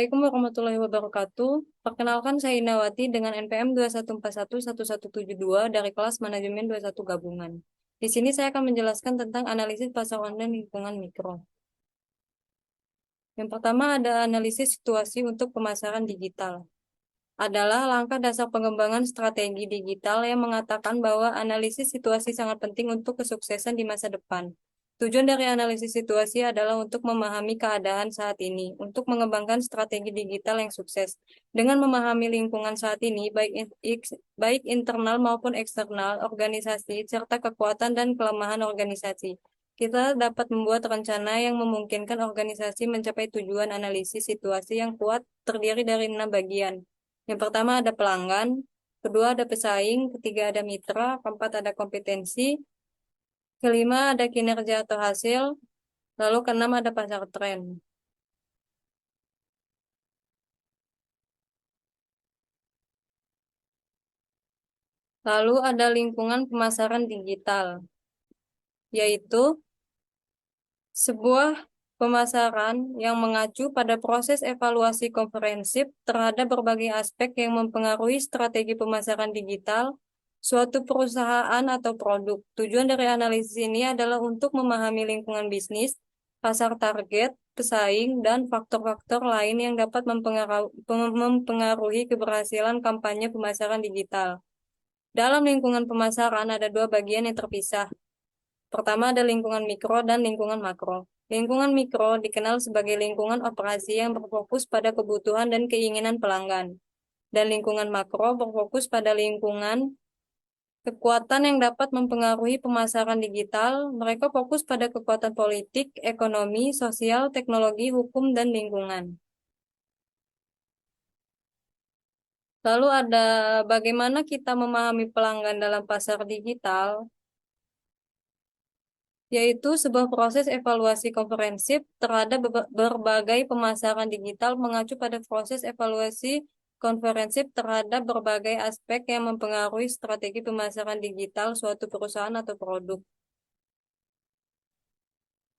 Assalamualaikum warahmatullahi wabarakatuh. Perkenalkan saya Inawati dengan NPM 21411172 dari kelas Manajemen 21 Gabungan. Di sini saya akan menjelaskan tentang analisis pasar online lingkungan mikro. Yang pertama ada analisis situasi untuk pemasaran digital. Adalah langkah dasar pengembangan strategi digital yang mengatakan bahwa analisis situasi sangat penting untuk kesuksesan di masa depan. Tujuan dari analisis situasi adalah untuk memahami keadaan saat ini, untuk mengembangkan strategi digital yang sukses. Dengan memahami lingkungan saat ini, baik internal maupun eksternal, organisasi, serta kekuatan dan kelemahan organisasi, kita dapat membuat rencana yang memungkinkan organisasi mencapai tujuan analisis situasi yang kuat terdiri dari 6 bagian. Yang pertama ada pelanggan, kedua ada pesaing, ketiga ada mitra, keempat ada kompetensi, kelima ada kinerja atau hasil, lalu keenam ada pasar tren. Lalu ada lingkungan pemasaran digital, yaitu sebuah pemasaran yang mengacu pada proses evaluasi komprehensif terhadap berbagai aspek yang mempengaruhi strategi pemasaran digital suatu perusahaan atau produk. Tujuan dari analisis ini adalah untuk memahami lingkungan bisnis, pasar target, pesaing, dan faktor-faktor lain yang dapat mempengaruhi keberhasilan kampanye pemasaran digital. Dalam lingkungan pemasaran ada dua bagian yang terpisah. Pertama ada lingkungan mikro dan lingkungan makro. Lingkungan mikro dikenal sebagai lingkungan operasi yang berfokus pada kebutuhan dan keinginan pelanggan. Dan lingkungan makro berfokus pada lingkungan kekuatan yang dapat mempengaruhi pemasaran digital. Mereka fokus pada kekuatan politik, ekonomi, sosial, teknologi, hukum, dan lingkungan. Lalu ada bagaimana kita memahami pelanggan dalam pasar digital, yaitu sebuah proses evaluasi komprehensif terhadap berbagai pemasaran digital mengacu pada proses evaluasi komprehensif terhadap berbagai aspek yang mempengaruhi strategi pemasaran digital suatu perusahaan atau produk.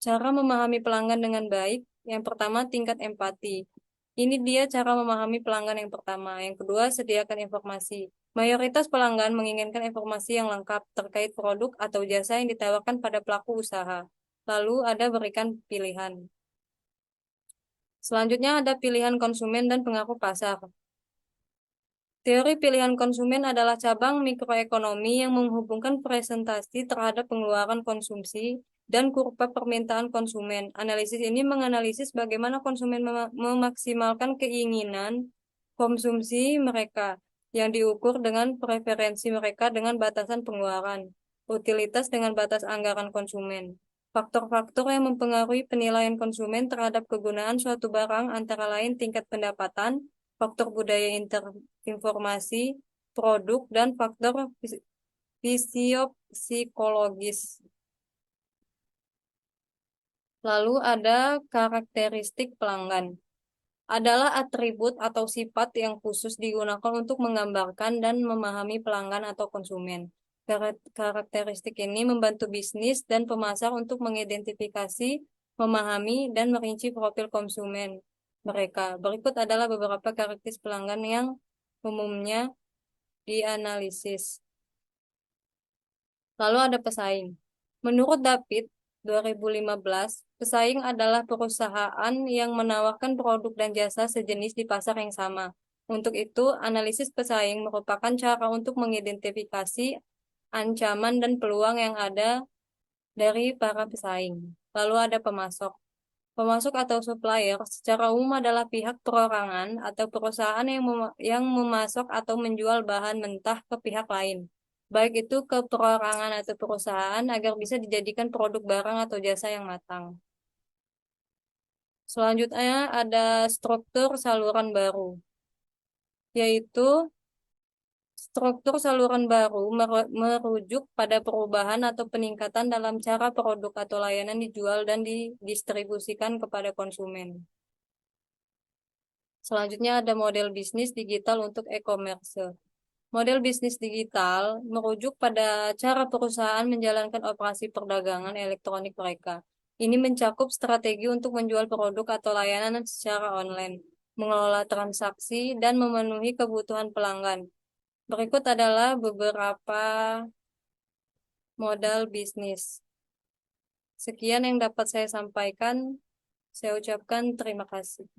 Cara memahami pelanggan dengan baik, yang pertama tingkat empati. Ini dia cara memahami pelanggan yang pertama. Yang kedua, sediakan informasi. Mayoritas pelanggan menginginkan informasi yang lengkap terkait produk atau jasa yang ditawarkan pada pelaku usaha. Lalu ada berikan pilihan. Selanjutnya ada pilihan konsumen dan pengaruh pasar. Teori pilihan konsumen adalah cabang mikroekonomi yang menghubungkan presentasi terhadap pengeluaran konsumsi dan kurva permintaan konsumen. Analisis ini menganalisis bagaimana konsumen memaksimalkan keinginan konsumsi mereka yang diukur dengan preferensi mereka dengan batasan pengeluaran, utilitas dengan batas anggaran konsumen. Faktor-faktor yang mempengaruhi penilaian konsumen terhadap kegunaan suatu barang antara lain tingkat pendapatan, faktor budaya informasi, produk, dan faktor fisiopsikologis. Lalu ada karakteristik pelanggan. Adalah atribut atau sifat yang khusus digunakan untuk menggambarkan dan memahami pelanggan atau konsumen. Karakteristik ini membantu bisnis dan pemasar untuk mengidentifikasi, memahami, dan merinci profil konsumen mereka. Berikut adalah beberapa karakteristik pelanggan yang umumnya dianalisis. Lalu ada pesaing. Menurut David, 2015, pesaing adalah perusahaan yang menawarkan produk dan jasa sejenis di pasar yang sama. Untuk itu, analisis pesaing merupakan cara untuk mengidentifikasi ancaman dan peluang yang ada dari para pesaing. Lalu ada pemasok. Pemasok atau supplier secara umum adalah pihak perorangan atau perusahaan yang memasok atau menjual bahan mentah ke pihak lain, baik itu ke perorangan atau perusahaan agar bisa dijadikan produk barang atau jasa yang matang. Selanjutnya ada struktur saluran baru, yaitu struktur saluran baru merujuk pada perubahan atau peningkatan dalam cara produk atau layanan dijual dan didistribusikan kepada konsumen. Selanjutnya ada model bisnis digital untuk e-commerce. Model bisnis digital merujuk pada cara perusahaan menjalankan operasi perdagangan elektronik mereka. Ini mencakup strategi untuk menjual produk atau layanan secara online. mengelola transaksi, dan memenuhi kebutuhan pelanggan. Berikut adalah beberapa modal bisnis. Sekian yang dapat saya sampaikan. Saya ucapkan terima kasih.